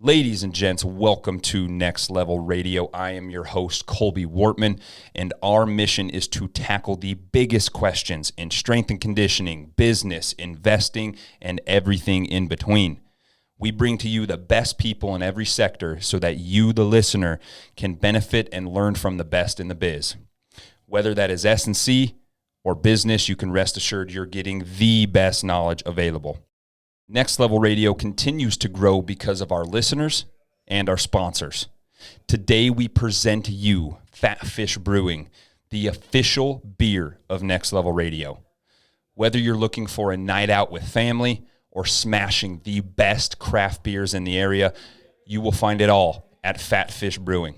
Ladies and gents, welcome to Next Level Radio. I am your host, Colby Wortman, and our mission is to tackle the biggest questions in strength and conditioning, business, investing, and everything in between. We bring to you the best people in every sector so that you, the listener, can benefit and learn from the best in the biz. Whether that is S&C or business, you can rest assured you're getting the best knowledge available. Next Level Radio continues to grow because of our listeners and our sponsors. Today we present to you Fat Fish Brewing, the official beer of Next Level Radio. Whether you're looking for a night out with family or smashing the best craft beers in the area, you will find it all at Fat Fish Brewing.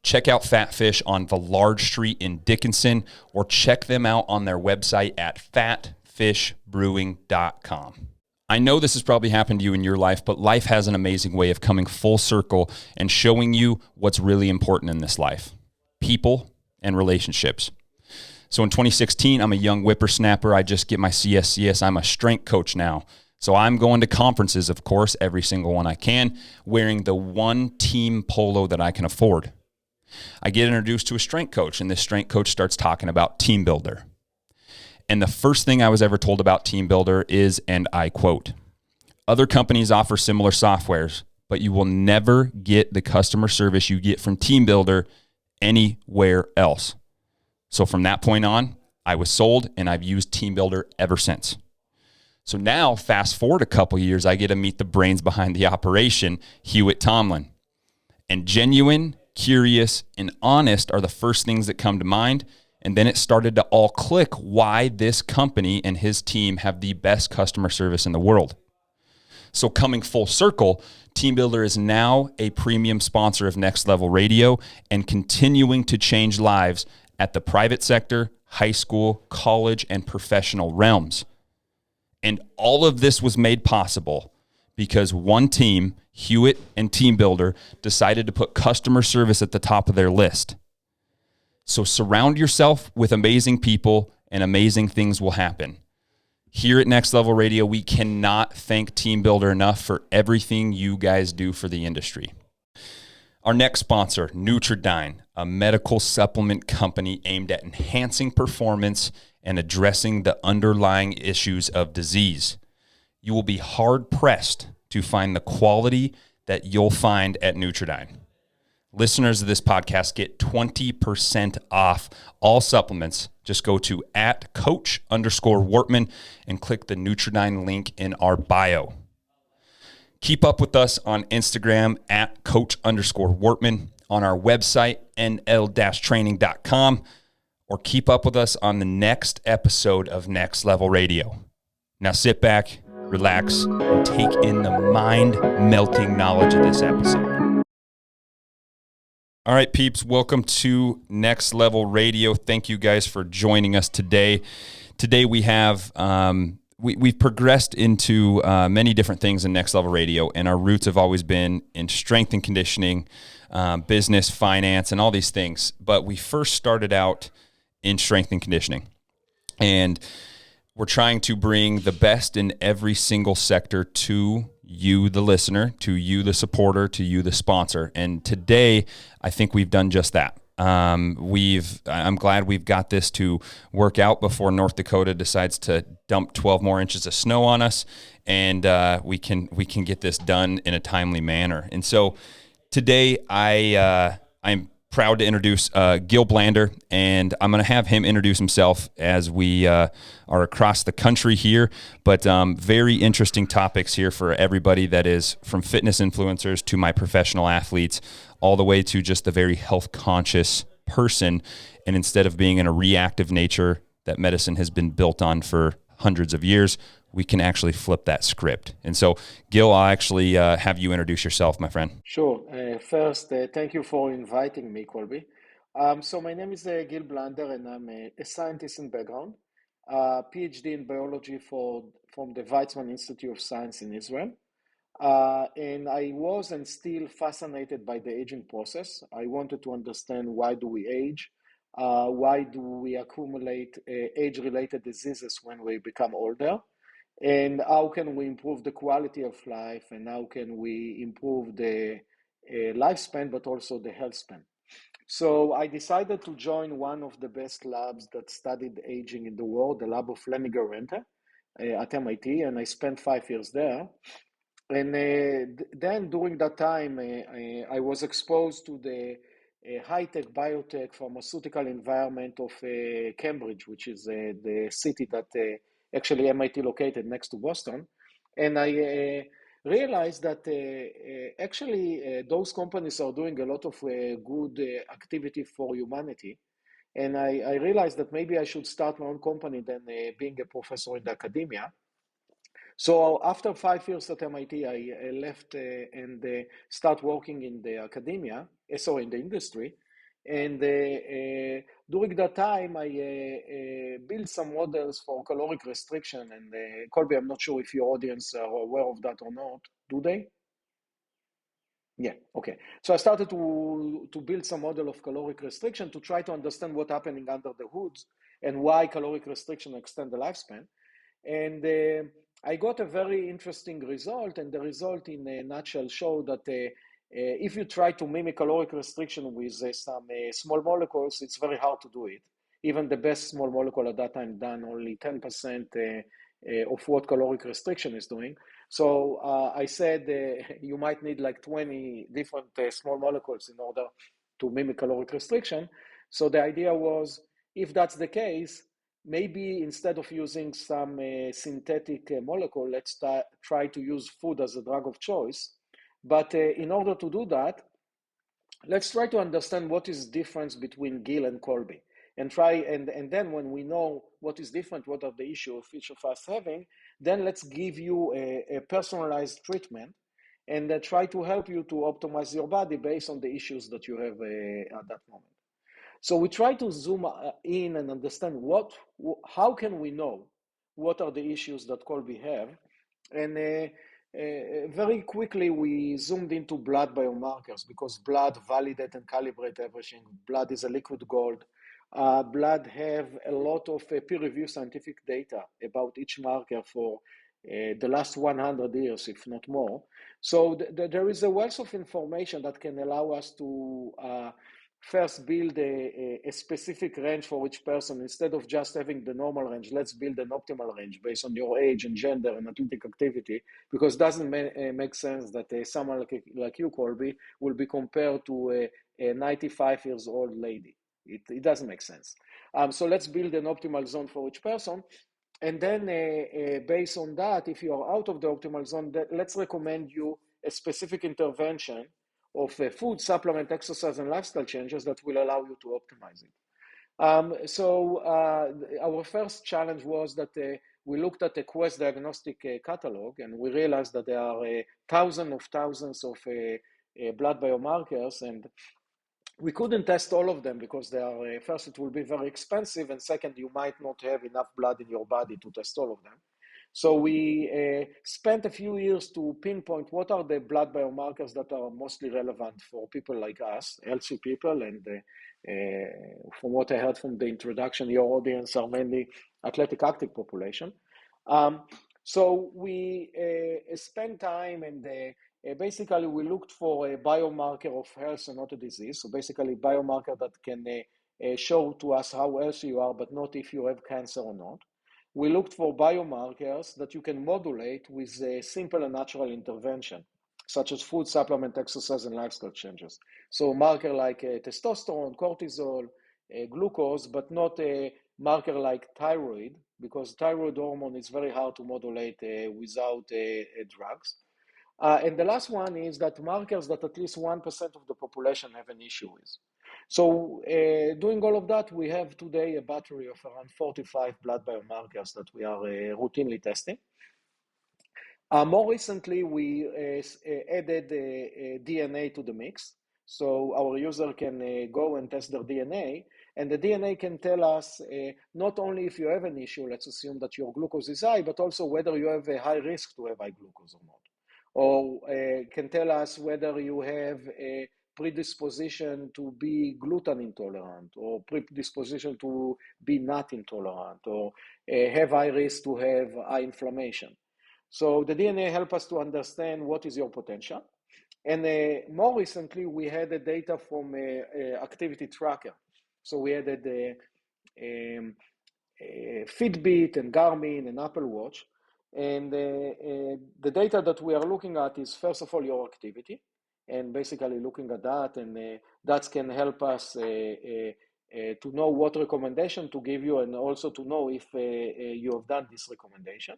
Check out Fat Fish on the Large Street in Dickinson, or check them out on their website at fatfishbrewing.com. I know this has probably happened to you in your life, but life has an amazing way of coming full circle and showing you what's really important in this life: people and relationships. So in 2016, I'm a young whippersnapper. I just get my CSCS. I'm a strength coach now. So I'm going to conferences, of course, every single one I can, wearing the one team polo that I can afford. I get introduced to a strength coach, and this strength coach starts talking about Team Builder. And the first thing I was ever told about Team Builder is, and I quote, "Other companies offer similar softwares, but you will never get the customer service you get from Team Builder anywhere else." So from that point on, I was sold, and I've used Team Builder ever since. So now, fast forward a couple years, I get to meet the brains behind the operation, Hewitt Tomlin. And genuine, curious, and honest are the first things that come to mind. And then it started to all click why this company and his team have the best customer service in the world. So coming full circle, Team Builder is now a premium sponsor of Next Level Radio and continuing to change lives at the private sector, high school, college, and professional realms. And all of this was made possible because one team, Hewitt and Team Builder, decided to put customer service at the top of their list. So surround yourself with amazing people and amazing things will happen. Here at Next Level Radio, we cannot thank Team Builder enough for everything you guys do for the industry. Our next sponsor, Nutridyne, a medical supplement company aimed at enhancing performance and addressing the underlying issues of disease. You will be hard-pressed to find the quality that you'll find at Nutridyne. Listeners of this podcast get 20% off all supplements. Just go to @coach_Wortman and click the Nutridyne link in our bio. Keep up with us on Instagram @coach_Wortman, on our website, nl-training.com, or keep up with us on the next episode of Next Level Radio. Now sit back, relax, and take in the mind-melting knowledge of this episode. All right, peeps, welcome to Next Level Radio. Thank you guys for joining us today. Today we have, we've progressed into many different things in Next Level Radio, and our roots have always been in strength and conditioning, business, finance, and all these things. But we first started out in strength and conditioning, and we're trying to bring the best in every single sector to you, the listener, to you, the supporter, to you, the sponsor. And today, I think we've done just that. I'm glad we've got this to work out before North Dakota decides to dump 12 more inches of snow on us, and we can get this done in a timely manner. And so today, I'm proud to introduce Gil Blander, and I'm going to have him introduce himself as we are across the country here. But very interesting topics here for everybody that is from fitness influencers to my professional athletes, all the way to just the very health-conscious person. And instead of being in a reactive nature that medicine has been built on for hundreds of years, we can actually flip that script. And so, Gil, I'll actually have you introduce yourself, my friend. Sure. First, thank you for inviting me, Colby. So my name is Gil Blander, and I'm a scientist in background, PhD in biology from the Weizmann Institute of Science in Israel. And I was and still fascinated by the aging process. I wanted to understand, why do we age? Why do we accumulate age-related diseases when we become older? and how can we improve the quality of life, and how can we improve the lifespan, but also the health span. So I decided to join one of the best labs that studied aging in the world, the lab of Leniger at MIT, and I spent 5 years there. And then during that time, I was exposed to the high-tech biotech pharmaceutical environment of Cambridge, which is the city that actually MIT located next to Boston. And I realized that actually those companies are doing a lot of good activity for humanity. And I realized that maybe I should start my own company than being a professor in the academia. So after 5 years at MIT, I left and start working in the academia, in the industry. And during that time, I built some models for caloric restriction. And Colby, I'm not sure if your audience are aware of that or not. Do they? Yeah, okay. So I started to build some model of caloric restriction to try to understand what's happening under the hoods and why caloric restriction extend the lifespan. And I got a very interesting result, and the result in a nutshell showed that if you try to mimic caloric restriction with some small molecules, it's very hard to do it. Even the best small molecule at that time done only 10% of what caloric restriction is doing. So I said you might need like 20 different small molecules in order to mimic caloric restriction. So the idea was, if that's the case, maybe instead of using some synthetic molecule, let's try to use food as a drug of choice. But in order to do that, let's try to understand what is the difference between Gil and Colby. And then when we know what is different, what are the issues of each of us having, then let's give you a personalized treatment and try to help you to optimize your body based on the issues that you have at that moment. So we try to zoom in and understand how can we know what are the issues that Colby have, and very quickly we zoomed into blood biomarkers because blood validate and calibrate everything. Blood is a liquid gold. Blood have a lot of peer-reviewed scientific data about each marker for the last 100 years, if not more. So there is a wealth of information that can allow us to first build a specific range for each person. Instead of just having the normal range, let's build an optimal range based on your age and gender and athletic activity, because it doesn't make sense that someone like you, Colby, will be compared to a 95 years old lady. It doesn't make sense. So let's build an optimal zone for each person. And then based on that, if you are out of the optimal zone, let's recommend you a specific intervention of food, supplement, exercise, and lifestyle changes that will allow you to optimize it. So our first challenge was that we looked at the Quest diagnostic catalog, and we realized that there are thousands of blood biomarkers, and we couldn't test all of them because they are, first, it will be very expensive, and second, you might not have enough blood in your body to test all of them. So we spent a few years to pinpoint what are the blood biomarkers that are mostly relevant for people like us, healthy people, and from what I heard from the introduction, your audience are mainly athletic active population. So we spent time and basically we looked for a biomarker of health and not a disease. So basically biomarker that can show to us how healthy you are, but not if you have cancer or not. We looked for biomarkers that you can modulate with a simple and natural intervention, such as food, supplement, exercise, and lifestyle changes. So a marker like testosterone, cortisol, glucose, but not a marker like thyroid, because thyroid hormone is very hard to modulate without drugs. And the last one is that markers that at least 1% of the population have an issue with. So doing all of that, we have today a battery of around 45 blood biomarkers that we are routinely testing. More recently, we added DNA to the mix. So our user can go and test their DNA, and the DNA can tell us not only if you have an issue, let's assume that your glucose is high, but also whether you have a high risk to have high glucose or not. Or can tell us whether you have a predisposition to be gluten intolerant, or predisposition to be nut intolerant, or have high risk to have high inflammation. So the DNA help us to understand what is your potential. And more recently, we had the data from activity tracker. So we added Fitbit and Garmin and Apple Watch. And the data that we are looking at is, first of all, your activity, and basically looking at that, and that can help us to know what recommendation to give you, and also to know if you have done this recommendation.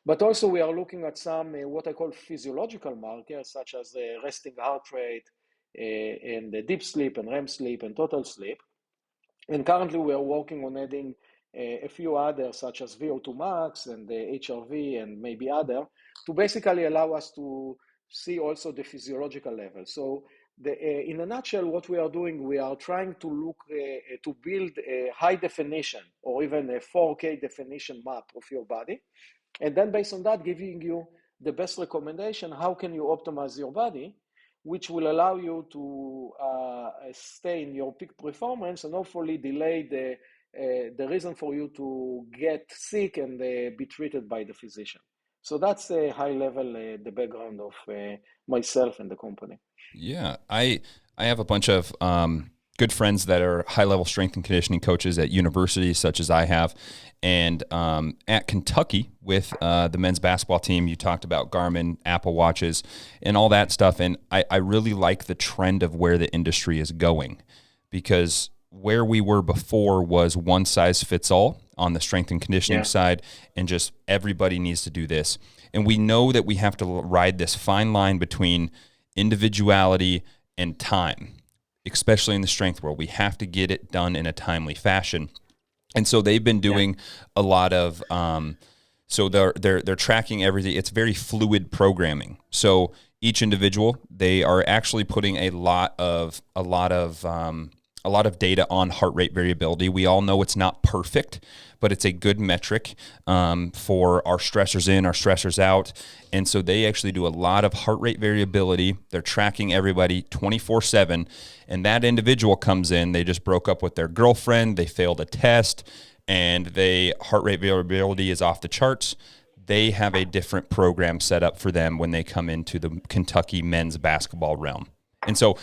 But also we are looking at some what I call physiological markers, such as resting heart rate and deep sleep and REM sleep and total sleep. And currently we are working on adding a few others, such as VO2 max and the HRV and maybe other, to basically allow us to see also the physiological level. So in a nutshell, what we are doing, we are trying to look to build a high definition or even a 4K definition map of your body. And then based on that, giving you the best recommendation, how can you optimize your body, which will allow you to stay in your peak performance and hopefully delay the reason for you to get sick and be treated by the physician. So that's a high level, the background of myself and the company. Yeah, I have a bunch of good friends that are high level strength and conditioning coaches at universities, such as I have, and at Kentucky with the men's basketball team. You talked about Garmin, Apple Watches, and all that stuff, and I really like the trend of where the industry is going, because where we were before was one size fits all on the strength and conditioning side, and just everybody needs to do this. And we know that we have to ride this fine line between individuality and time, especially in the strength world. We have to get it done in a timely fashion. And so they've been doing a lot of so they're tracking everything. It's very fluid programming. So each individual, they are actually putting a lot of data on heart rate variability. We all know it's not perfect, but it's a good metric for our stressors in, our stressors out. And so they actually do a lot of heart rate variability. They're tracking everybody 24/7. And that individual comes in, they just broke up with their girlfriend, they failed a test, and heart rate variability is off the charts. They have a different program set up for them when they come into the Kentucky men's basketball realm. And so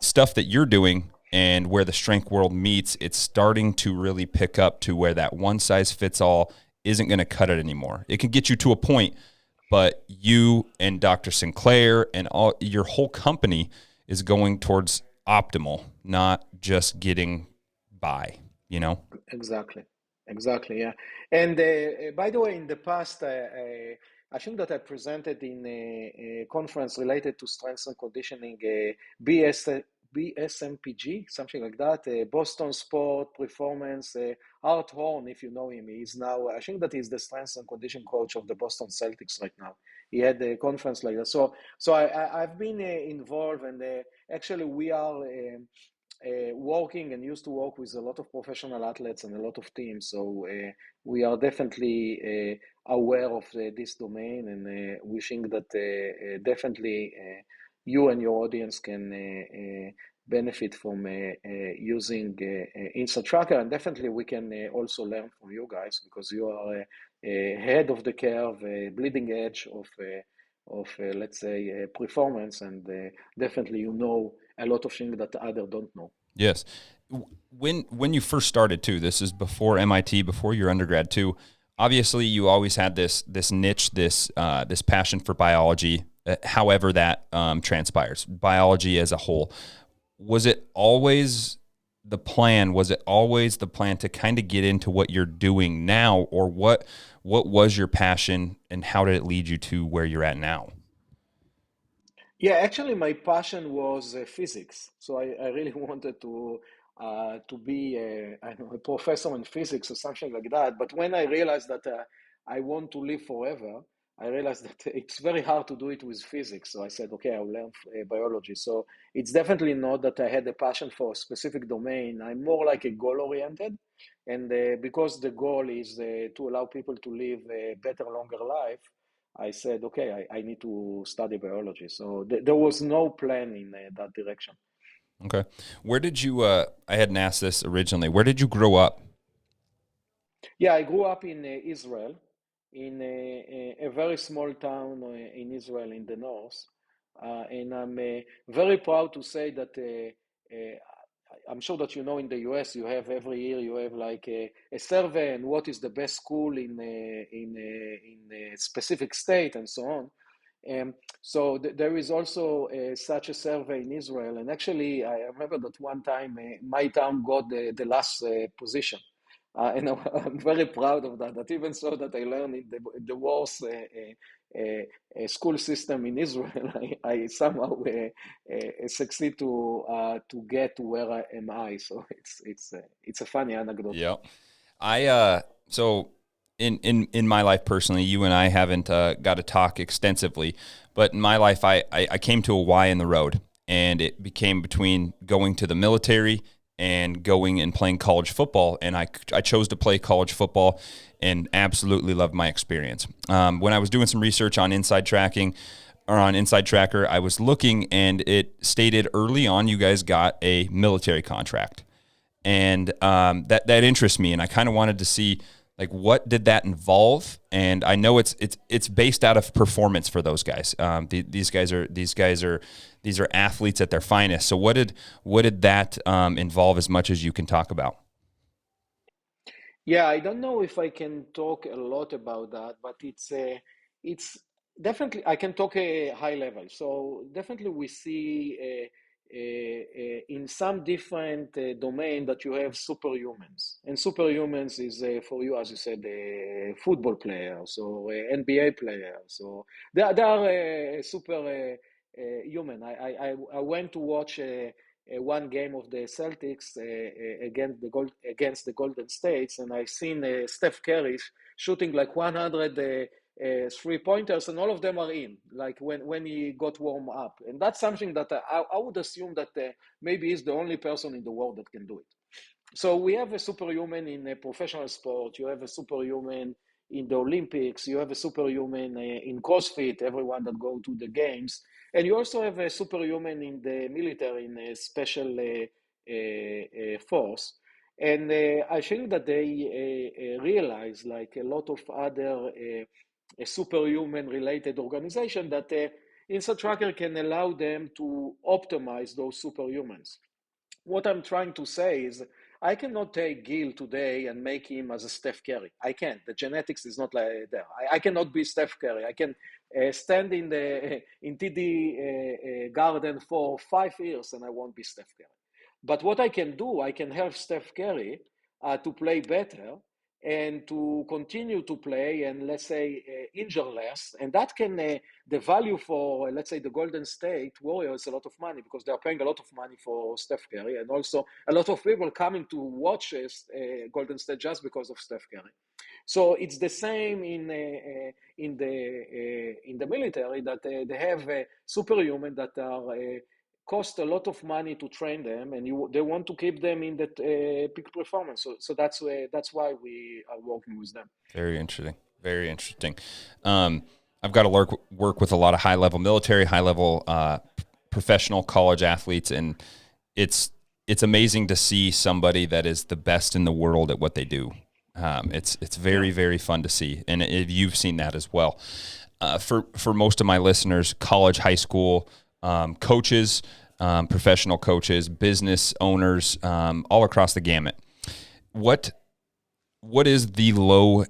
stuff that you're doing and where the strength world meets, it's starting to really pick up to where that one size fits all isn't going to cut it anymore. It can get you to a point, but you and Dr. Sinclair and all your whole company is going towards optimal, not just getting by, you know? Exactly, yeah. And by the way, in the past, I think that I presented in a conference related to strength and conditioning, BSMPG, something like that, Boston Sport Performance. Art Horn, if you know him, he's now, I think that he's the strength and condition coach of the Boston Celtics right now. He had a conference like that. So I've been involved, and actually we are working and used to work with a lot of professional athletes and a lot of teams. So we are definitely aware of this domain, and we think that definitely you and your audience can benefit from using Insta Tracker, and definitely we can also learn from you guys, because you are ahead of the curve, bleeding edge of let's say performance, and definitely you know a lot of things that others don't know. Yes. When you first started too, this is before MIT, before your undergrad too. Obviously, you always had this niche, this passion for biology. However that transpires, biology as a whole. Was it always the plan? Was it always the plan to kind of get into what you're doing now, or what was your passion, and how did it lead you to where you're at now? Yeah, actually, my passion was physics. So I really wanted to be I don't know, a professor in physics or something like that. But when I realized that I want to live forever, I realized that it's very hard to do it with physics. So I said, okay, I'll learn biology. So it's definitely not that I had a passion for a specific domain. I'm more like a goal-oriented. And because the goal is to allow people to live a better, longer life, I said, okay, I need to study biology. So there was no plan in that direction. Okay. Where did you, I hadn't asked this originally, where did you grow up? Yeah, I grew up in Israel, in a very small town in Israel in the north. And I'm very proud to say that I'm sure that you know in the US you have every year you have like a survey and what is the best school in a specific state and so on. So there is also such a survey in Israel, and actually I remember that one time my town got the last position, and I'm very proud of that. That even so that I learned in the worst school system in Israel, I somehow succeed to get to where I am I. So it's a funny anecdote. Yep. So in my life personally, you and I haven't got to talk extensively, but in my life, I came to a Y in the road, and it became between going to the military and going and playing college football, and I chose to play college football, and absolutely loved my experience. When I was doing some research on inside tracking, or on Inside Tracker, I was looking, and it stated early on you guys got a military contract, and that interests me, and I kind of wanted to see like what did that involve. And I know it's based out of performance for those guys. These are athletes at their finest. So what did that involve, as much as you can talk about? Yeah, I don't know if I can talk a lot about that, but it's definitely I can talk a high level. So definitely we see in some different domain that you have superhumans, and superhumans is for you, as you said, football players or NBA players. So they are super human. I went to watch. One game of the Celtics against the Golden States, and I seen Steph Curry shooting like 100 3 pointers, and all of them are in. Like when he got warm up, and that's something that I would assume that maybe he's the only person in the world that can do it. So we have a superhuman in a professional sport. You have a superhuman in the Olympics. You have a superhuman in CrossFit. Everyone that go to the games, and you also have a superhuman in the military in a special force. And I think that they realize, like a lot of other superhuman related organization, that Inside Tracker can allow them to optimize those superhumans. What I'm trying to say is I cannot take Gil today and make him as a Steph Curry. I can't. The genetics is not like there. I cannot be Steph Curry. I can stand in the in TD Garden for 5 years and I won't be Steph Curry. But what I can do, I can help Steph Curry to play better and to continue to play and, let's say, injure less. And that can the value for, let's say, the Golden State Warriors a lot of money, because they are paying a lot of money for Steph Curry, and also a lot of people coming to watch Golden State just because of Steph Curry. So it's the same in the military, that they have superhuman that are cost a lot of money to train them, and they want to keep them in that peak performance. So that's why we are working with them. Very interesting. Very interesting. I've got to work with a lot of high level military, high level professional college athletes, and it's amazing to see somebody that is the best in the world at what they do. It's very, very fun to see, and you've seen that as well. For most of my listeners, college, high school coaches, professional coaches, business owners, all across the gamut. What is the low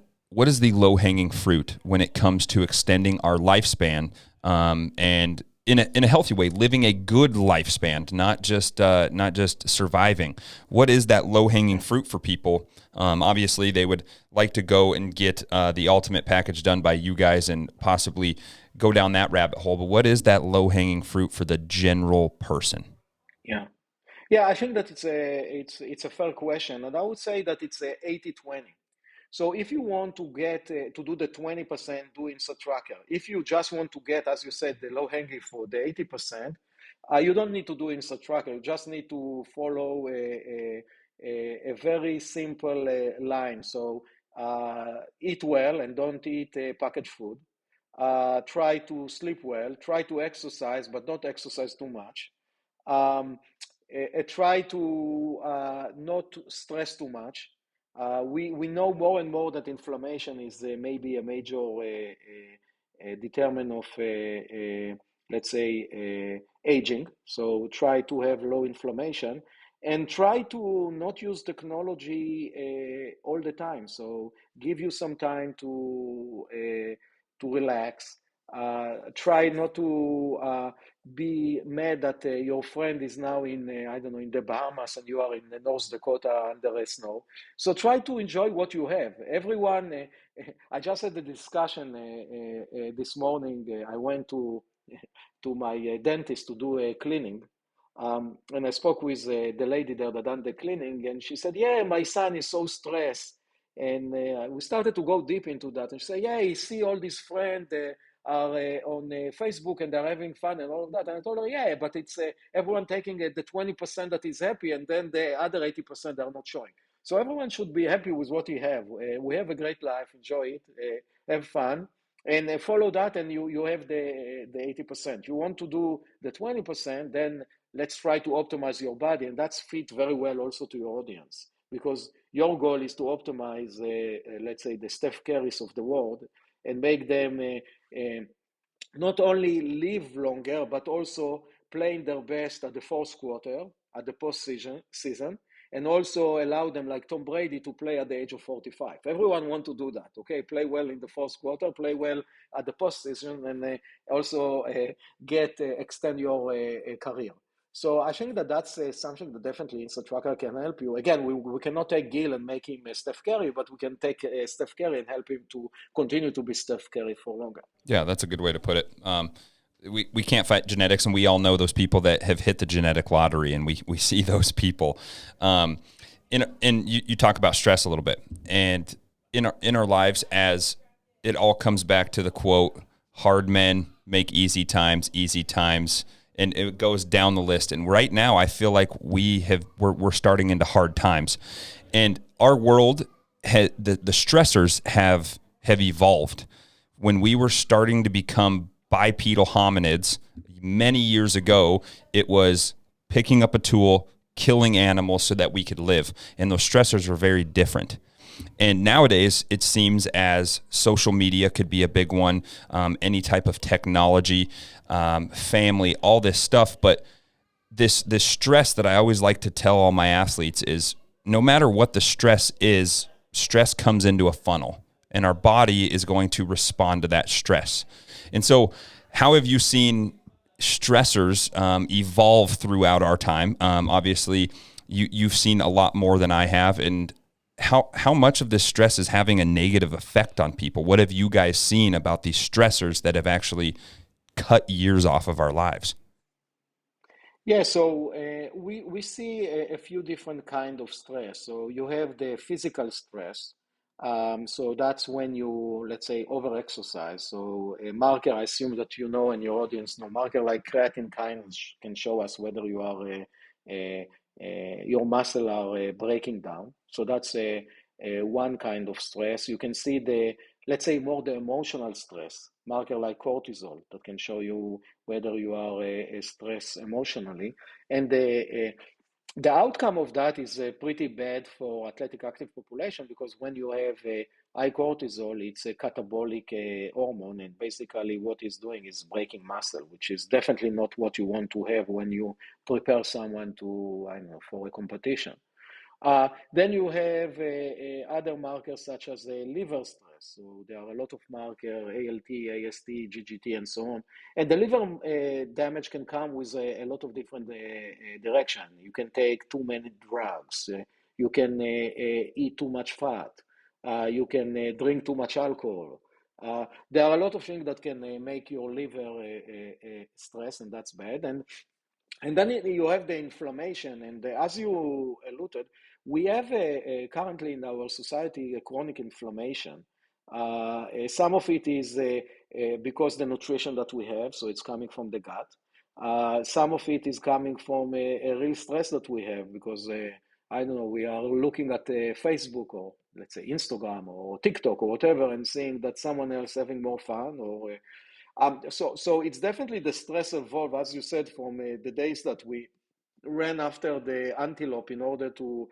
hanging fruit when it comes to extending our lifespan, and in a healthy way, living a good lifespan, not just surviving? What is that low hanging fruit for people? Obviously, they would like to go and get the ultimate package done by you guys and possibly go down that rabbit hole. But what is that low hanging fruit for the general person? Yeah. Yeah, I think that it's a fair question, and I would say that it's a 80-20. So if you want to get to do the 20%, do Inside Tracker. If you just want to get, as you said, the low hanging for the 80%, you don't need to do Inside Tracker. You just need to follow a very simple line. So eat well and don't eat packaged food. try to sleep well, try to exercise, but not exercise too much. Try to not stress too much. We know more and more that inflammation is maybe a major determinant of, let's say, aging. So try to have low inflammation and try to not use technology all the time. So give you some time to relax. Try not to be mad that your friend is now in, I don't know, in the Bahamas and you are in North Dakota under snow. So try to enjoy what you have. Everyone, I just had a discussion this morning. I went to my dentist to do a cleaning. And I spoke with the lady there that done the cleaning, and she said, "Yeah, my son is so stressed." And we started to go deep into that. And she said, "Yeah, you see all these friends are on Facebook and they're having fun and all of that." And I told her, "Yeah, but it's everyone taking the 20% that is happy, and then the other 80% are not showing." So everyone should be happy with what you have. We have a great life, enjoy it, have fun, and follow that, and you have the 80%. You want to do the 20%, then let's try to optimize your body, and that's fit very well also to your audience, because your goal is to optimize, let's say, the Steph Currys of the world and make them not only live longer, but also playing their best at the fourth quarter, at the season, and also allow them, like Tom Brady, to play at the age of 45. Everyone wants to do that, okay? Play well in the fourth quarter, play well at the postseason, and also extend your career. So I think that that's something that definitely Instant Tracker can help you. Again, we cannot take Gil and make him Steph Curry, but we can take Steph Curry and help him to continue to be Steph Curry for longer. Yeah, that's a good way to put it. We can't fight genetics, and we all know those people that have hit the genetic lottery, and we see those people. And you talk about stress a little bit, and in our lives, as it all comes back to the quote, "Hard men make easy times, and it goes down the list. And right now, I feel like we're starting into hard times, and our world the stressors have evolved. When we were starting to become bipedal hominids many years ago, it was picking up a tool, killing animals so that we could live. And those stressors were very different. And nowadays, it seems as social media could be a big one, any type of technology, family, all this stuff. But this stress that I always like to tell all my athletes is no matter what the stress is, stress comes into a funnel, and our body is going to respond to that stress. And so how have you seen stressors evolve throughout our time? Obviously, you've seen a lot more than I have. And how much of this stress is having a negative effect on people? What have you guys seen about these stressors that have actually cut years off of our lives? Yeah, so we see a few different kind of stress. So you have the physical stress. So that's when you, let's say, over-exercise. So a marker, I assume that you know and your audience know, marker like creatine kinase can show us whether you are your muscle are breaking down. So that's one kind of stress. You can see let's say, more the emotional stress, marker like cortisol that can show you whether you are stressed emotionally. And the outcome of that is pretty bad for athletic active population, because when you have high cortisol, it's a catabolic hormone, and basically what it's doing is breaking muscle, which is definitely not what you want to have when you prepare someone to, I don't know, for a competition. Then you have other markers such as liver stress. So there are a lot of markers, ALT, AST, GGT, and so on. And the liver damage can come with a lot of different direction. You can take too many drugs. You can eat too much fat. You can drink too much alcohol. There are a lot of things that can make your liver stress, and that's bad. And then you have the inflammation, and as you alluded, we have currently in our society a chronic inflammation. Some of it is because the nutrition that we have, so it's coming from the gut. Some of it is coming from a real stress that we have, because I don't know, we are looking at Facebook or let's say Instagram or TikTok or whatever and seeing that someone else having more fun or so it's definitely the stress involved, as you said, from the days that we ran after the antelope in order to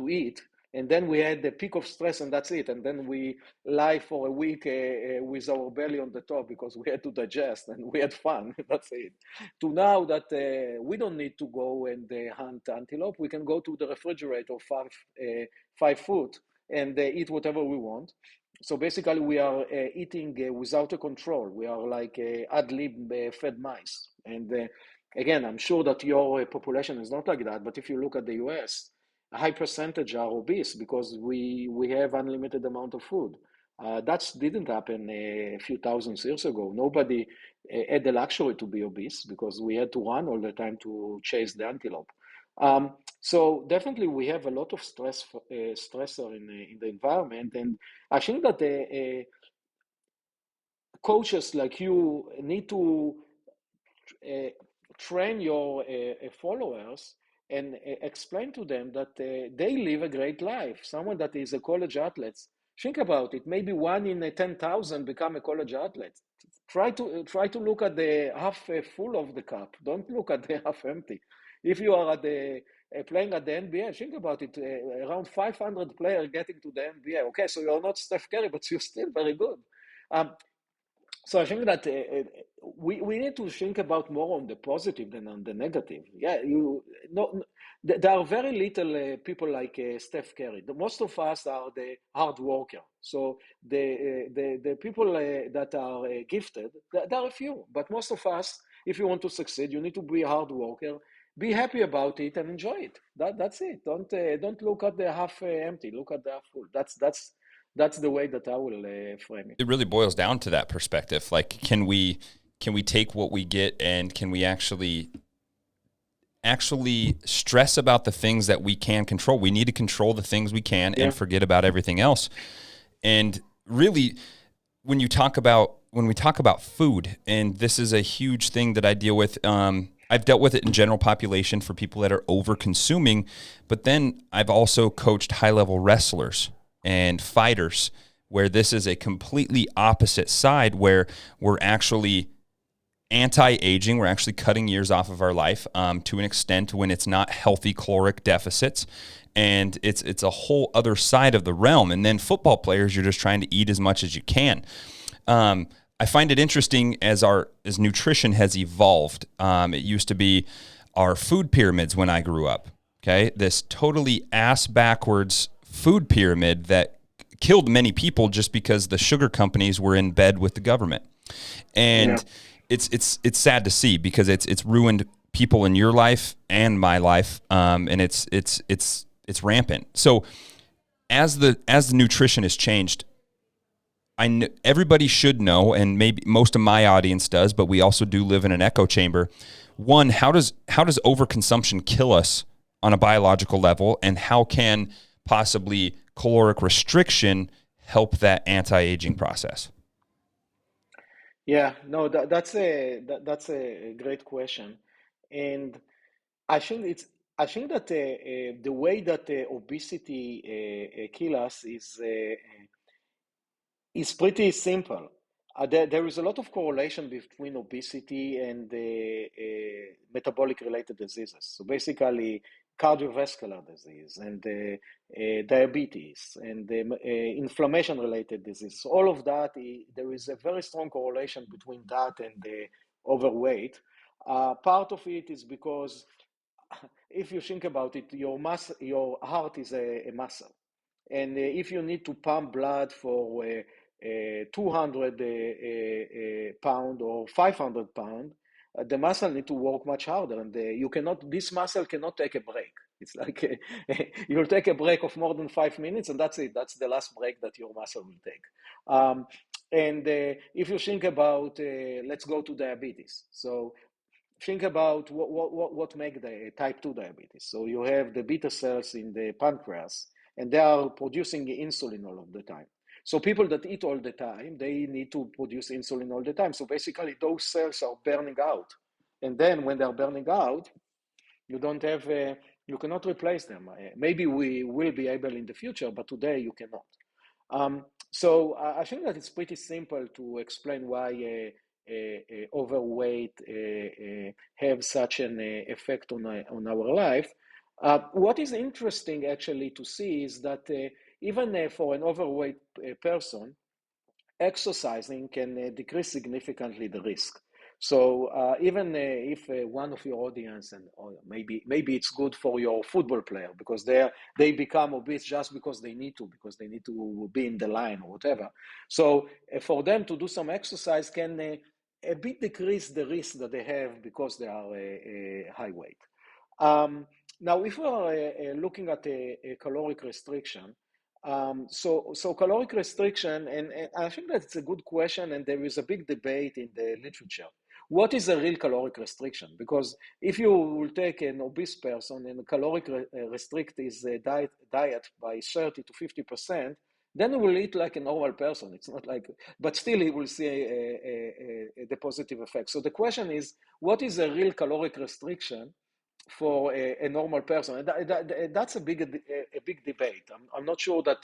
eat, and then we had the peak of stress, and that's it. And then we lie for a week with our belly on the top because we had to digest and we had fun. That's it. To now that we don't need to go and hunt antelope, we can go to the refrigerator 5 foot and eat whatever we want. So basically, we are eating without a control. We are like ad lib fed mice. And again, I'm sure that your population is not like that, but if you look at the US, a high percentage are obese because we have unlimited amount of food. That didn't happen a few thousand years ago. Nobody had the luxury to be obese because we had to run all the time to chase the antelope. So definitely we have a lot of stressor in the environment, and I think that coaches like you need to uh, train your followers and explain to them that they live a great life. Someone that is a college athlete, think about it. Maybe one in 10,000 become a college athlete. Try to look at the half full of the cup. Don't look at the half empty. If you are at the playing at the NBA, think about it. Around 500 players getting to the NBA. Okay, so you're not Steph Curry, but you're still very good. Um, so I think that we need to think about more on the positive than on the negative. Yeah, there are very little people like Steph Curry. Most of us are the hard worker. So the people that are gifted, there are a few. But most of us, if you want to succeed, you need to be a hard worker, be happy about it, and enjoy it. That's it. Don't look at the half empty. Look at the half full. That's the way that I will frame it. It really boils down to that perspective. Like, can we take what we get, and can we actually stress about the things that we can control? We need to control the things we can Yeah. and forget about everything else. And really, when we talk about food, and this is a huge thing that I deal with. I've dealt with it in general population for people that are over consuming, but then I've also coached high level wrestlers and fighters where this is a completely opposite side, where we're actually anti-aging. We're actually cutting years off of our life to an extent when it's not healthy caloric deficits. And it's a whole other side of the realm. And then football players, you're just trying to eat as much as you can. I find it interesting as nutrition has evolved. It used to be our food pyramids when I grew up. Okay, this totally ass backwards food pyramid that killed many people just because the sugar companies were in bed with the government. And it's sad to see because it's ruined people in your life and my life, and it's rampant. So as the nutrition has changed, everybody should know, and maybe most of my audience does, but we also do live in an echo chamber. One, how does overconsumption kill us on a biological level, and how can possibly caloric restriction help that anti-aging process? Yeah, no, that's a great question, and I think it's I think that the way that obesity kill us is pretty simple. There is a lot of correlation between obesity and metabolic related diseases. So basically, cardiovascular disease and diabetes and inflammation related disease. All of that, there is a very strong correlation between that and the overweight. Part of it is because if you think about it, your heart is a muscle. And if you need to pump blood for 200 pound or 500 pound, the muscle need to work much harder, and this muscle cannot take a break. It's like you'll take a break of more than 5 minutes, and that's it. That's the last break that your muscle will take. And if you think about, let's go to diabetes. So think about what make the type 2 diabetes. So you have the beta cells in the pancreas, and they are producing insulin all of the time. So people that eat all the time, they need to produce insulin all the time. So basically, those cells are burning out. And then when they're burning out, you don't have You cannot replace them. Maybe we will be able in the future, but today you cannot. So I think that it's pretty simple to explain why overweight have such an effect on our life. What is interesting actually to see is that even for an overweight person, exercising can decrease significantly the risk. So even if one of your audience, and or maybe it's good for your football player because they become obese just because they need to be in the line or whatever. So for them to do some exercise can a bit decrease the risk that they have because they are high weight. Now, if we are looking at a caloric restriction, so caloric restriction, and I think that it's a good question, and there is a big debate in the literature. What is a real caloric restriction? Because if you will take an obese person and caloric restrict his diet by 30 to 50%, then he will eat like a normal person. It's not like, but still he will see the positive effect. So the question is, what is a real caloric restriction for a normal person? And that's a big debate. I'm not sure that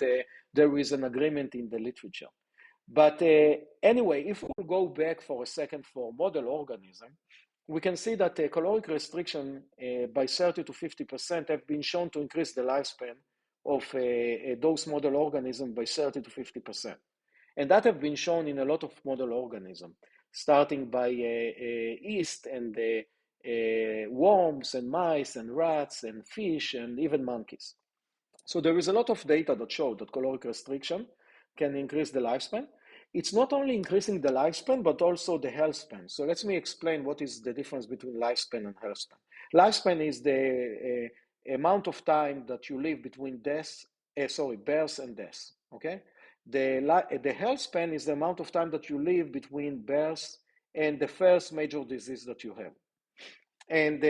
there is an agreement in the literature. But anyway, if we go back for a second for model organism, we can see that caloric restriction by 30 to 50% have been shown to increase the lifespan of those model organisms by 30 to 50%. And that have been shown in a lot of model organisms, starting by yeast and worms and mice and rats and fish and even monkeys. So there is a lot of data that show that caloric restriction can increase the lifespan. It's not only increasing the lifespan, but also the health span. So let me explain what is the difference between lifespan and health span. Lifespan is the amount of time that you live between birth and death, okay? The health span is the amount of time that you live between birth and the first major disease that you have. And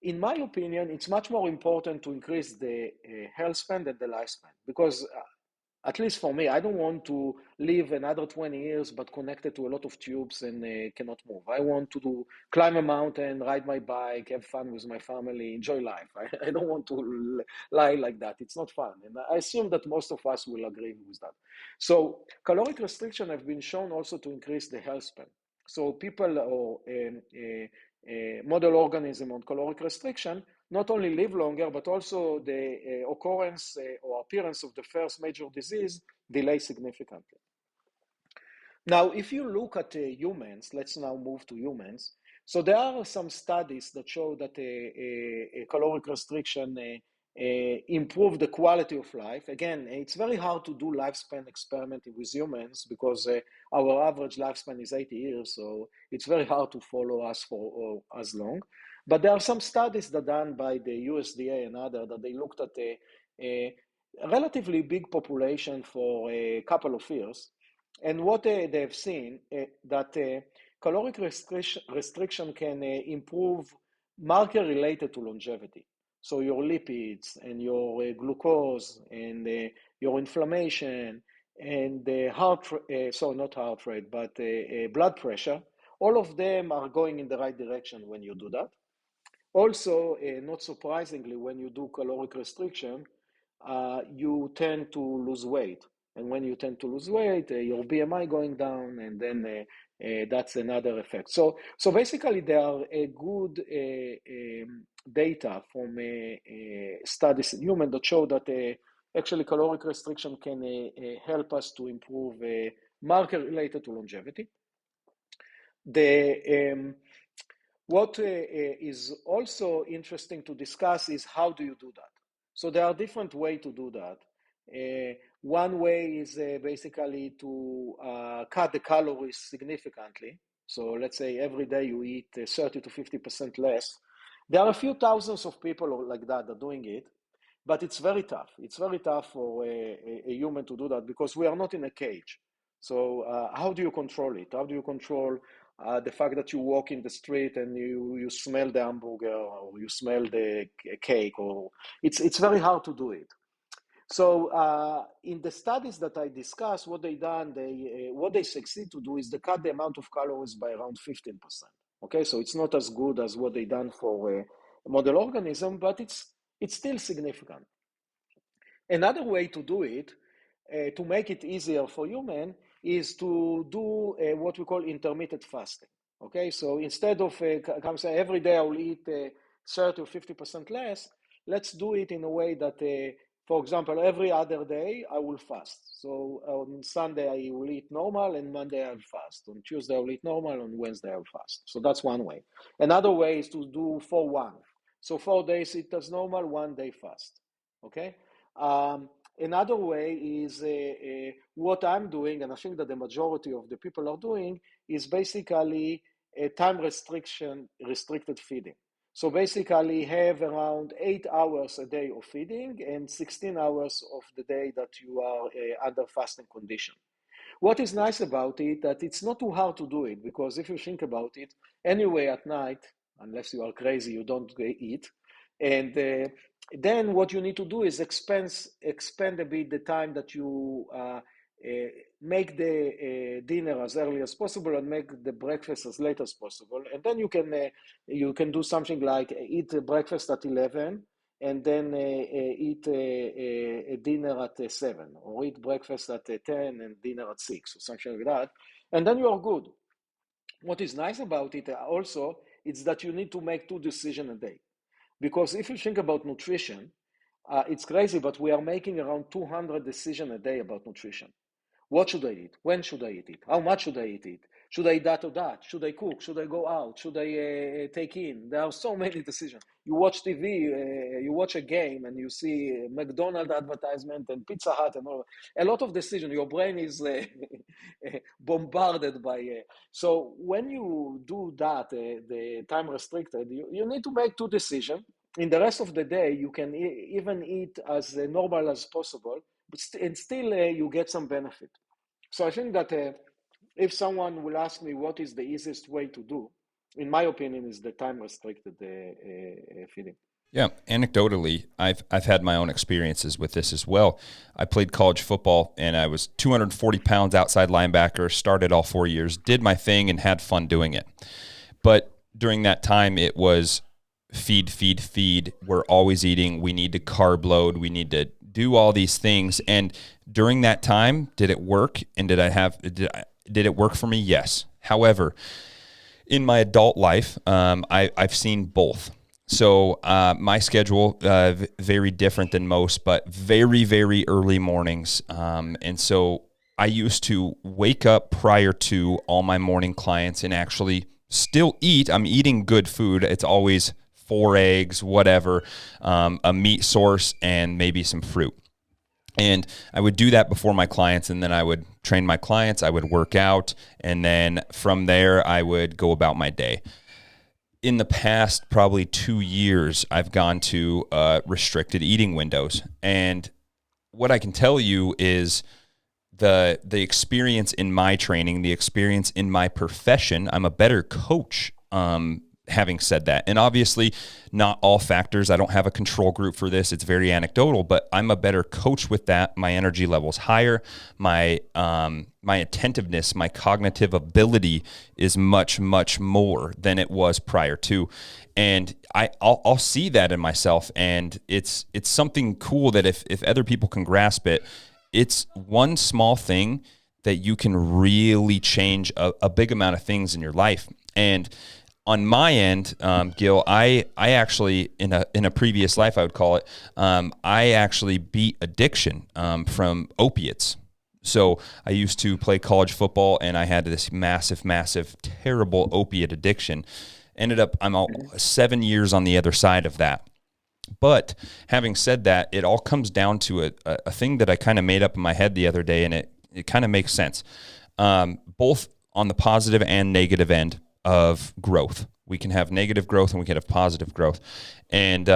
in my opinion, it's much more important to increase the health span than the lifespan, because at least for me, I don't want to live another 20 years but connected to a lot of tubes and cannot move. I want to climb a mountain, ride my bike, have fun with my family, enjoy life. I don't want to lie like that. It's not fun. And I assume that most of us will agree with that. So caloric restriction have been shown also to increase the health span. So people or model organism on caloric restriction not only live longer, but also the occurrence or appearance of the first major disease delay significantly. Now, if you look at humans, let's now move to humans. So there are some studies that show that a caloric restriction improve the quality of life. Again, it's very hard to do lifespan experiment with humans because our average lifespan is 80 years, so it's very hard to follow us for as long. But there are some studies that are done by the USDA and others that they looked at a relatively big population for a couple of years. And what they've seen that caloric restriction can improve marker related to longevity. So your lipids and your glucose and your inflammation and the not heart rate, but blood pressure, all of them are going in the right direction when you do that. Also, not surprisingly, when you do caloric restriction, you tend to lose weight. And when you tend to lose weight, your BMI going down, and then that's another effect. So basically, there are good data from studies in humans that show that actually caloric restriction can help us to improve marker related to longevity. What is also interesting to discuss is how do you do that? So there are different ways to do that. One way is basically to cut the calories significantly. So let's say every day you eat 30 to 50% less. There are a few thousands of people like that are doing it, but it's very tough. It's very tough for a human to do that because we are not in a cage. So how do you control it? How do you control the fact that you walk in the street and you smell the hamburger or you smell the cake? Or it's very hard to do it. So in the studies that I discussed, what they succeed to do is they cut the amount of calories by around 15%. Okay, so it's not as good as what they done for a model organism, but it's still significant. Another way to do it, to make it easier for human, is to do what we call intermittent fasting. Okay, so instead of come say every day I will eat 30 or 50% less, let's do it in a way that, for example, every other day I will fast. So on Sunday I will eat normal, and Monday I'll fast. On Tuesday I'll eat normal, on Wednesday I'll fast. So that's one way. Another way is to do 4-1. So 4 days eat as normal, 1 day fast. Okay. Another way is what I'm doing, and I think that the majority of the people are doing, is basically a time restricted feeding. So basically have around 8 hours a day of feeding and 16 hours of the day that you are under fasting condition. What is nice about it, that it's not too hard to do it, because if you think about it, anyway at night, unless you are crazy, you don't eat. And then what you need to do is expand a bit the time that you make the dinner as early as possible and make the breakfast as late as possible. And then you can do something like eat breakfast at 11 and then eat a dinner at 7, or eat breakfast at 10 and dinner at 6, or something like that. And then you are good. What is nice about it also is that you need to make 2 decisions a day. Because if you think about nutrition, it's crazy, but we are making around 200 decisions a day about nutrition. What should I eat? When should I eat it? How much should I eat it? Should I eat that or that? Should I cook? Should I go out? Should I take in? There are so many decisions. You watch TV, you watch a game, and you see McDonald's advertisement and Pizza Hut and all. A lot of decisions. Your brain is bombarded by. So when you do that, the time restricted, you need to make 2 decisions. In the rest of the day, you can even eat as normal as possible, but still you get some benefit. So I think that if someone will ask me what is the easiest way to do, in my opinion, is the time restricted feeding. Yeah, anecdotally, I've had my own experiences with this as well. I played college football, and I was 240 pounds outside linebacker, started all 4 years, did my thing, and had fun doing it. But during that time, it was feed, feed, feed. We're always eating. We need to carb load. We need to do all these things. And during that time, did it work? And did it work for me? Yes. However, in my adult life, I've seen both. So my schedule, very different than most, but very, very early mornings. And so I used to wake up prior to all my morning clients and actually still eat. I'm eating good food. It's always 4 eggs, whatever, a meat source, and maybe some fruit. And I would do that before my clients, and then I would train my clients, I would work out, and then from there, I would go about my day. In the past, probably 2 years, I've gone to restricted eating windows. And what I can tell you is the experience in my training, the experience in my profession, I'm a better coach having said that. And obviously not all factors. I don't have a control group for this. It's very anecdotal, but I'm a better coach with that. My energy level's higher. My attentiveness, my cognitive ability is much, much more than it was prior to. And I'll see that in myself. And it's something cool that if other people can grasp it, it's one small thing that you can really change a big amount of things in your life. And on my end, Gil, I actually in a previous life, I would call it, I actually beat addiction from opiates. So I used to play college football, and I had this massive, terrible opiate addiction. Ended up, I'm 7 years on the other side of that. But having said that, it all comes down to a thing that I kind of made up in my head the other day, and it kind of makes sense, both on the positive and negative end of growth. We can have negative growth and we can have positive growth. And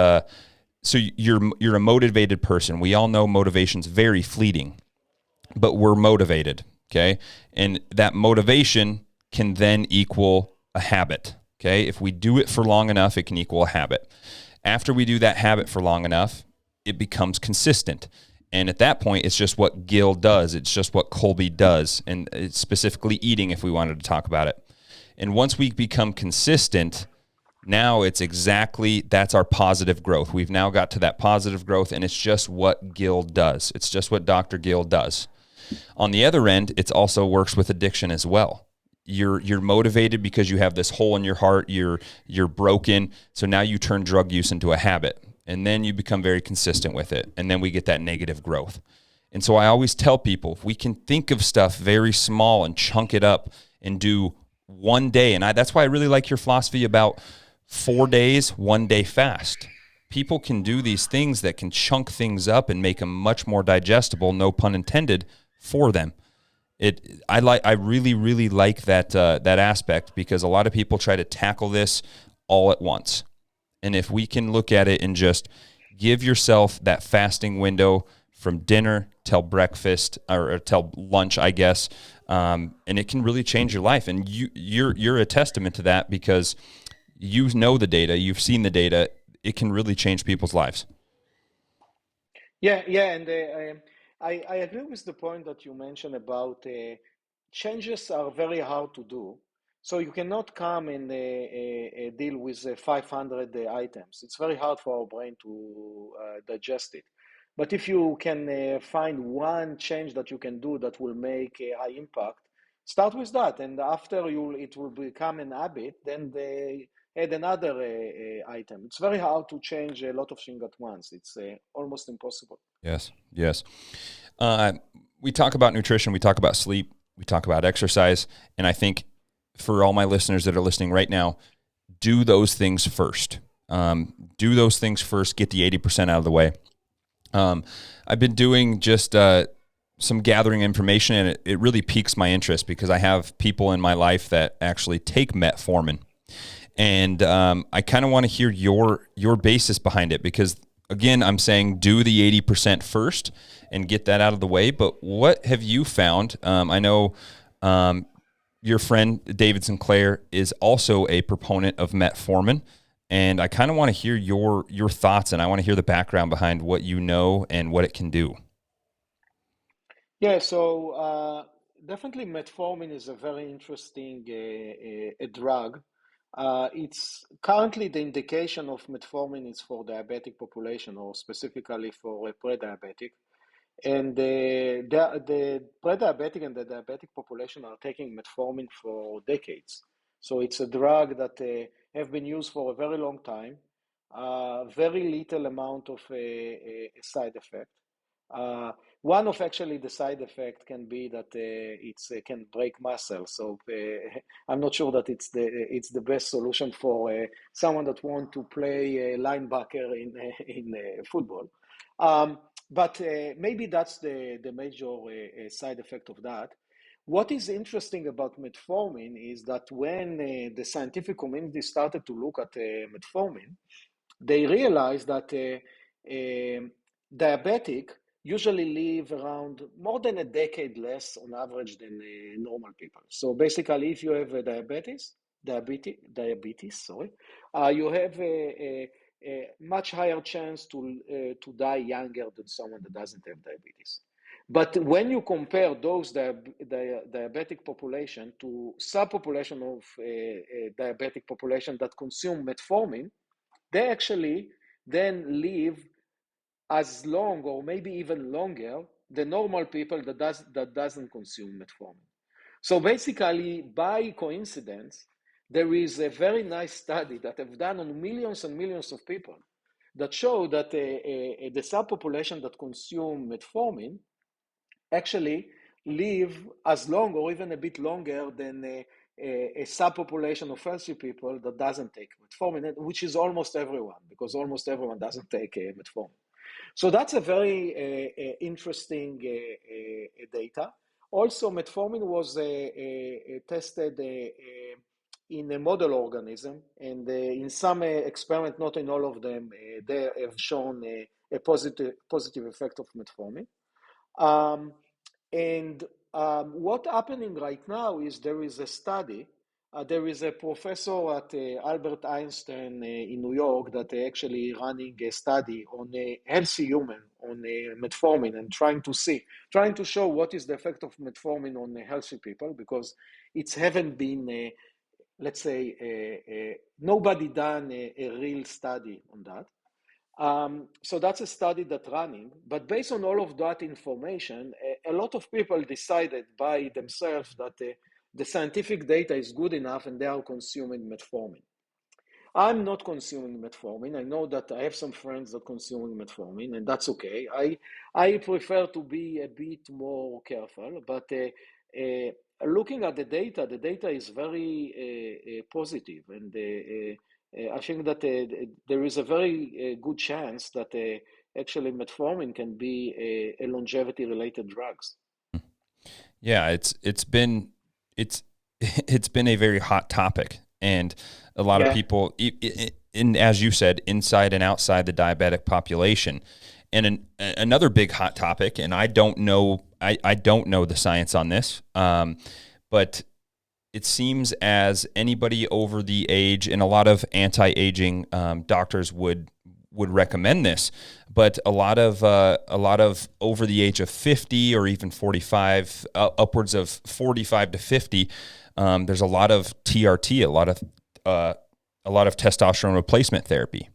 so you're a motivated person. We all know motivation's very fleeting, but we're motivated, okay? And that motivation can then equal a habit, okay? If we do it for long enough, it can equal a habit. After we do that habit for long enough, it becomes consistent. And at that point, it's just what Gil does. It's just what Colby does, and it's specifically eating if we wanted to talk about it. And once we become consistent, Now that's our positive growth. We've now got to that positive growth, and it's just what Gil does. It's just what Dr. Gil does. On the other end, it also works with addiction as well. You're motivated because you have this hole in your heart. You're broken. So now you turn drug use into a habit, and then you become very consistent with it, and then we get that negative growth. And so I always tell people, if we can think of stuff very small and chunk it up and do one day, and that's why I really like your philosophy about 4 days, 1 day fast. People can do these things that can chunk things up and make them much more digestible, no pun intended, for them. I really, really like that aspect, because a lot of people try to tackle this all at once. And if we can look at it and just give yourself that fasting window from dinner till breakfast or till lunch, I guess, and it can really change your life. And you're a testament to that, because you know the data, you've seen the data. It can really change people's lives. Yeah, and I agree with the point that you mentioned about changes are very hard to do. So you cannot come and deal with 500 items. It's very hard for our brain to digest it. But if you can find one change that you can do that will make a high impact, start with that. And after it will become an habit, then add another item. It's very hard to change a lot of things at once. It's almost impossible. Yes. We talk about nutrition, we talk about sleep, we talk about exercise, and I think for all my listeners that are listening right now, do those things first. Get the 80% out of the way. I've been doing just some gathering information, and it really piques my interest, because I have people in my life that actually take metformin. And I kind of want to hear your basis behind it, because again, I'm saying do the 80% first and get that out of the way. But what have you found? I know your friend David Sinclair is also a proponent of metformin, and I kind of want to hear your thoughts, and I want to hear the background behind what you know and what it can do. Yeah, so definitely metformin is a very interesting a drug. It's currently the indication of metformin is for diabetic population, or specifically for a pre-diabetic. And the pre-diabetic and the diabetic population are taking metformin for decades. So it's a drug that have been used for a very long time, very little amount of a side effect. One of actually the side effect can be that it's can break muscle. So I'm not sure that it's the best solution for someone that want to play linebacker in football. But maybe that's the major side effect of that. What is interesting about metformin is that when the scientific community started to look at metformin, they realized that diabetic usually live around more than a decade less on average than normal people. So basically, if you have a diabetes, sorry, you have a much higher chance to die younger than someone that doesn't have diabetes. But when you compare those diabetic population to subpopulation of diabetic population that consume metformin, they actually then live as long or maybe even longer than normal people that doesn't consume metformin. So basically, by coincidence, there is a very nice study that I've done on millions and millions of people that show that the subpopulation that consume metformin actually live as long or even a bit longer than a subpopulation of healthy people that doesn't take metformin, which is almost everyone, because almost everyone doesn't take metformin. So that's a very interesting data. Also, metformin was tested in a model organism, and in some experiment, not in all of them, they have shown a positive effect of metformin. Um, and what's happening right now is there is a study. There is a professor at Albert Einstein in New York that actually running a study on a healthy human on metformin and trying to show what is the effect of metformin on healthy people, because it haven't been let's say, nobody done a real study on that. So that's a study that's running, but based on all of that information, a lot of people decided by themselves that the scientific data is good enough and they are consuming metformin. I'm not consuming metformin. I know that I have some friends that consuming metformin, and that's okay. I prefer to be a bit more careful, but looking at the data is very positive, and I think that there is a very good chance that actually metformin can be a longevity-related drugs. Yeah, it's it's been a very hot topic, and a lot of Yeah. people, in as you said, inside and outside the diabetic population. And another big hot topic, and I don't know the science on this, but it seems as anybody over the age, and a lot of anti-aging doctors would recommend this, but a lot of over the age of 50 or even 45, upwards of 45 to 50, there's a lot of TRT, a lot of testosterone replacement therapy.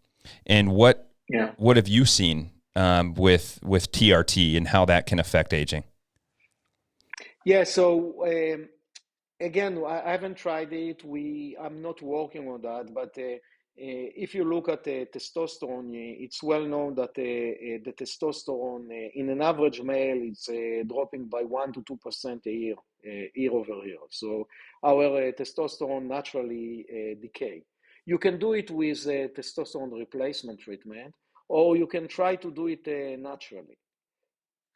And what have you seen with TRT and how that can affect aging? Yeah, so again, I haven't tried it. I'm not working on that, but if you look at testosterone, it's well known that the testosterone in an average male is dropping by 1 to 2% a year, year over year. So our testosterone naturally decay. You can do it with testosterone replacement treatment, or you can try to do it naturally.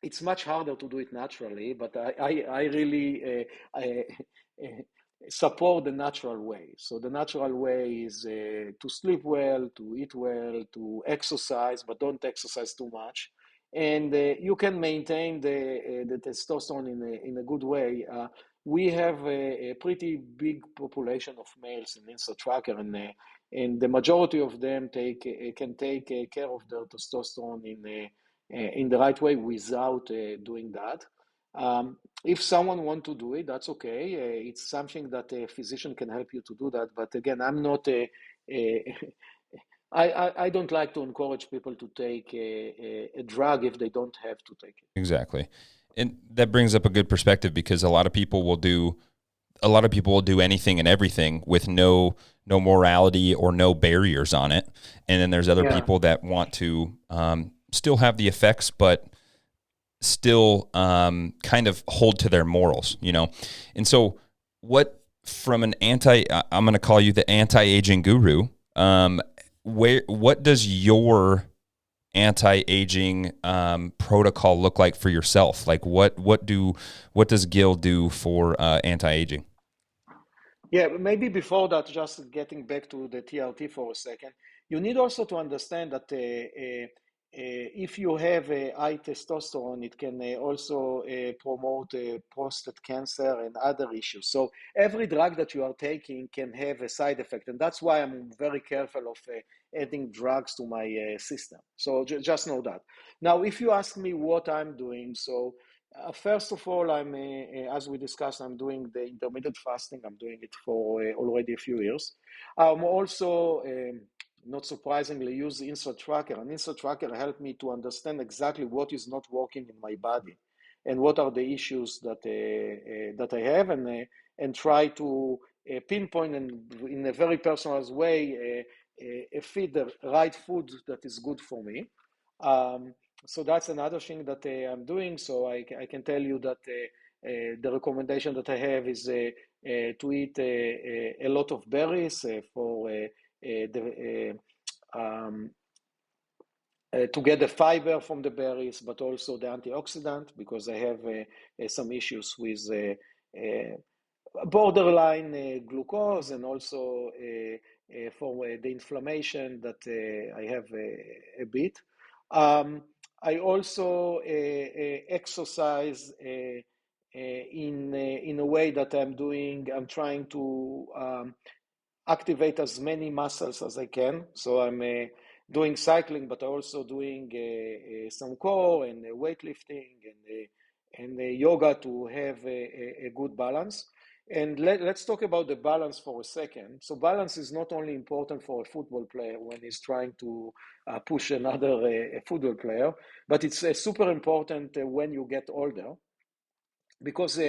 It's much harder to do it naturally, but I really support the natural way. So the natural way is to sleep well, to eat well, to exercise, but don't exercise too much. And you can maintain the testosterone in a good way. We have a pretty big population of males in Insta Tracker, and the majority of them can take care of their testosterone in the right way without doing that. If someone wants to do it, that's okay. It's something that a physician can help you to do that. But again, I'm not a I don't like to encourage people to take a drug if they don't have to take it. Exactly. And that brings up a good perspective, because a lot of people will do anything and everything with no morality or no barriers on it. And then there's other Yeah. people that want to still have the effects, but still kind of hold to their morals, you know? And so what, from an I'm going to call you the anti-aging guru, what does your anti-aging protocol look like for yourself? Like what does Gil do for anti-aging? Yeah, maybe before that, just getting back to the TRT for a second, you need also to understand that if you have a high testosterone, it can also promote prostate cancer and other issues. So every drug that you are taking can have a side effect, and that's why I'm very careful of adding drugs to my system. So just know that. Now, if you ask me what I'm doing, so first of all, as we discussed, I'm doing the intermittent fasting. I'm doing it for already a few years. I'm also, not surprisingly, use Insta Tracker. And Insta Tracker helped me to understand exactly what is not working in my body and what are the issues that I have, and try to pinpoint and in a very personalized way feed the right food that is good for me. So that's another thing that I'm doing. So I can tell you that the recommendation that I have is to eat a lot of berries for to get the fiber from the berries, but also the antioxidant, because I have some issues with borderline glucose, and also for the inflammation that I have a bit. I also exercise in a way that I'm trying to activate as many muscles as I can. So I'm doing cycling, but also doing some core and weightlifting and yoga to have a good balance. And let's talk about the balance for a second. So balance is not only important for a football player when he's trying to push another football player, but it's super important when you get older. Because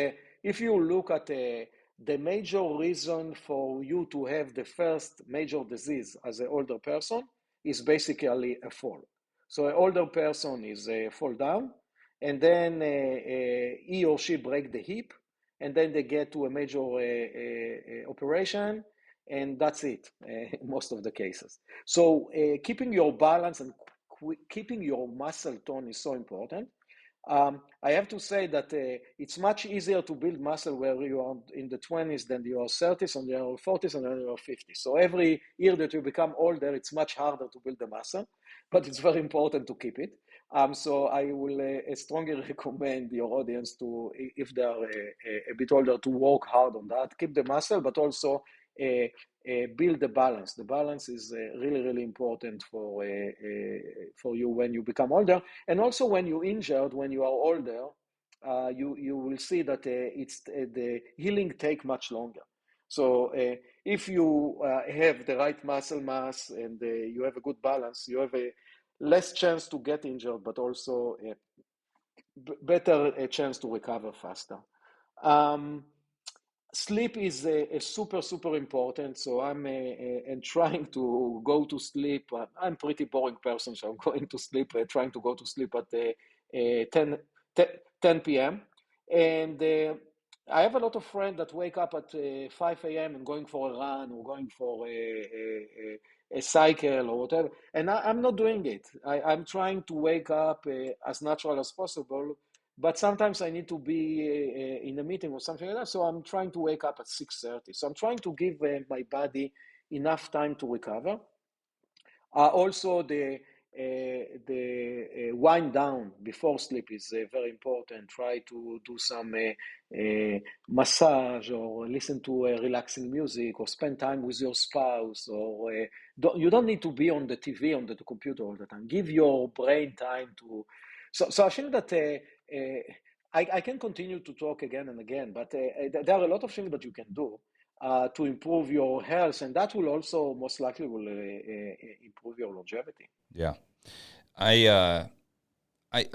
if you look at the major reason for you to have the first major disease as an older person is basically a fall. So an older person is fall down, and then he or she break the hip, and then they get to a major operation, and that's it, most of the cases. So keeping your balance and keeping your muscle tone is so important. I have to say that it's much easier to build muscle where you are in the 20s than you are 30s and you are 40s and you are 50s. So every year that you become older, it's much harder to build the muscle, but it's very important to keep it. So I will strongly recommend your audience to, if they are a bit older, to work hard on that, keep the muscle, but also build the balance. The balance is really, really important for you when you become older. And also when you're injured, when you are older, you will see that the healing take much longer. So if you have the right muscle mass and you have a good balance, you have a less chance to get injured, but also a better chance to recover faster. Um, Sleep is a super, super important. So I'm and trying to go to sleep. I'm pretty boring person, so I'm going to sleep, trying to go to sleep at 10, 10 p.m. And I have a lot of friends that wake up at 5 a.m. and going for a run or going for a cycle or whatever. And I'm not doing it. I'm trying to wake up as natural as possible, but sometimes I need to be in a meeting or something like that. So I'm trying to wake up at 6:30. So I'm trying to give my body enough time to recover. Also, the wind down before sleep is very important. Try to do some massage or listen to relaxing music or spend time with your spouse. Or you don't need to be on the TV, on the computer all the time. Give your brain time to. So I think that I can continue to talk again and again, but there are a lot of things that you can do to improve your health, and that will also most likely will improve your longevity. Yeah. I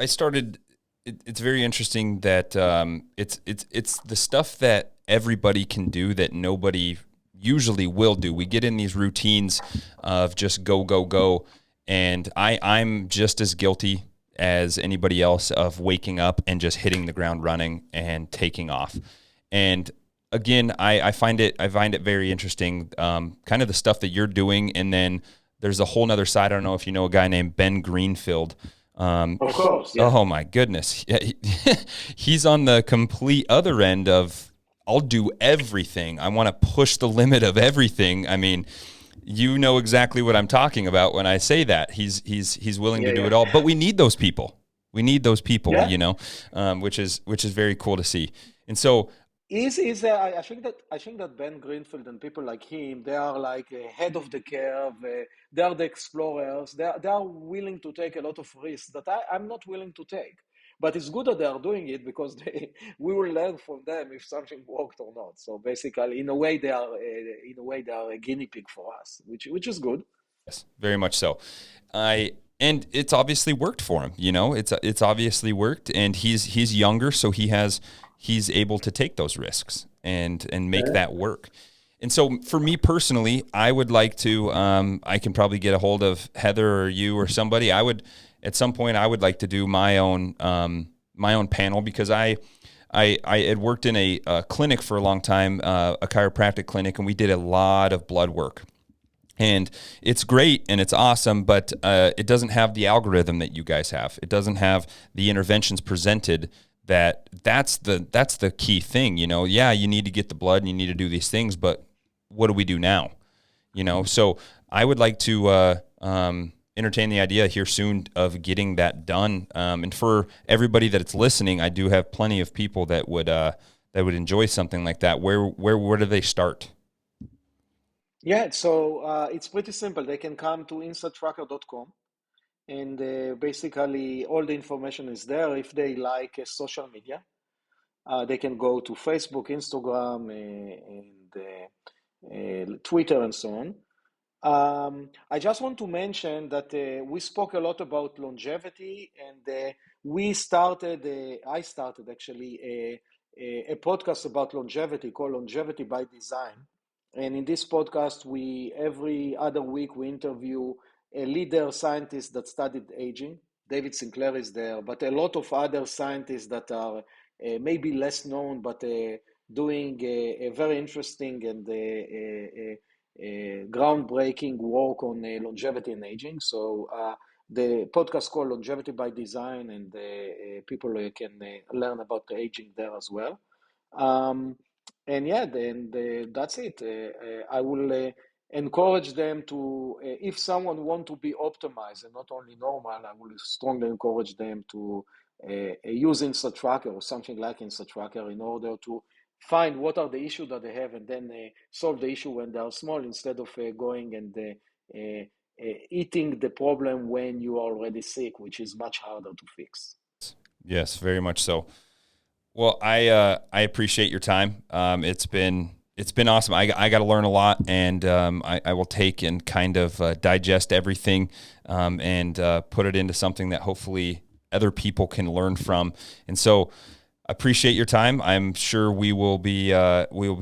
started. It's very interesting that it's the stuff that everybody can do that nobody usually will do. We get in these routines of just go go go, and I'm just as guilty as anybody else of waking up and just hitting the ground running and taking off. And again, I find it very interesting, kind of the stuff that you're doing, and then there's a whole nother side. I don't know if you know a guy named Ben Greenfield. Of course, yeah. Oh my goodness. Yeah, he's on the complete other end of I'll do everything. I want to push the limit of everything. I mean, you know exactly what I'm talking about when I say that. He's willing Yeah, to do yeah. it all, but we need those people. We need those people, Yeah. you know, which is very cool to see. And so, Is I think that Ben Greenfield and people like him, they are like ahead of the curve. They are the explorers. They are willing to take a lot of risks that I'm not willing to take. But it's good that they are doing it because we will learn from them if something worked or not. So basically, in a way they are a guinea pig for us, which is good. yes, very much so. And it's obviously worked for him. You know, it's obviously worked, and he's younger, so he's able to take those risks and make that work. And so for me personally, I would like to. I can probably get a hold of Heather or you or somebody. I would at some point I would like to do my own panel because I had worked in a clinic for a long time, a chiropractic clinic, and we did a lot of blood work. And it's great and it's awesome, but it doesn't have the algorithm that you guys have. It doesn't have the interventions presented. That's the key thing, you know. Yeah, you need to get the blood and you need to do these things, but what do we do now? You know, so I would like to entertain the idea here soon of getting that done. And for everybody that's listening, I do have plenty of people that would enjoy something like that. Where do they start? Yeah, so it's pretty simple. They can come to insidetracker.com, and basically all the information is there if they like social media. They can go to Facebook, Instagram, and Twitter, and so on. I just want to mention that we spoke a lot about longevity, and I started actually a podcast about longevity called Longevity by Design. And in this podcast, every other week we interview a leader scientist that studied aging. David Sinclair is there, but a lot of other scientists that are maybe less known, but doing a very interesting and groundbreaking work on longevity and aging. So the podcast called Longevity by Design, and people can learn about the aging there as well. And yeah, that's it. I will encourage them to, if someone want to be optimized and not only normal, I will strongly encourage them to use InstaTracker or something like InstaTracker in order to find what are the issues that they have, and then solve the issue when they are small, instead of going and eating the problem when you are already sick, which is much harder to fix. Yes, very much so. Well, I appreciate your time. It's been awesome. I got to learn a lot, and I will take and kind of digest everything and put it into something that hopefully other people can learn from. And so, I appreciate your time. I'm sure we will be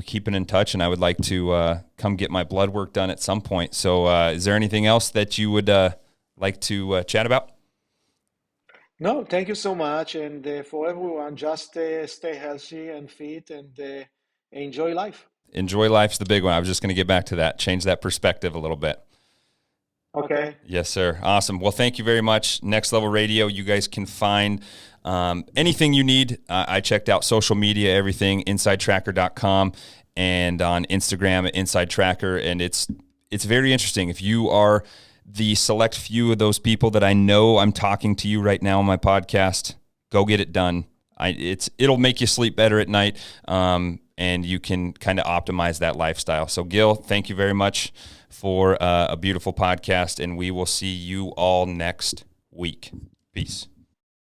keeping in touch, and I would like to come get my blood work done at some point. So, is there anything else that you would like to chat about? No, thank you so much. And for everyone, just stay healthy and fit, and enjoy life. Enjoy life's the big one. I was just going to get back to that, change that perspective a little bit. Okay. Yes, sir. Awesome. Well, thank you very much. Next Level Radio, you guys can find anything you need. I checked out social media, everything, InsideTracker.com, and on Instagram at InsideTracker. And it's very interesting. If you are the select few of those people that I know I'm talking to you right now on my podcast, go get it done. It'll make you sleep better at night, and you can kind of optimize that lifestyle. So, Gil, thank you very much for a beautiful podcast, and we will see you all next week. Peace.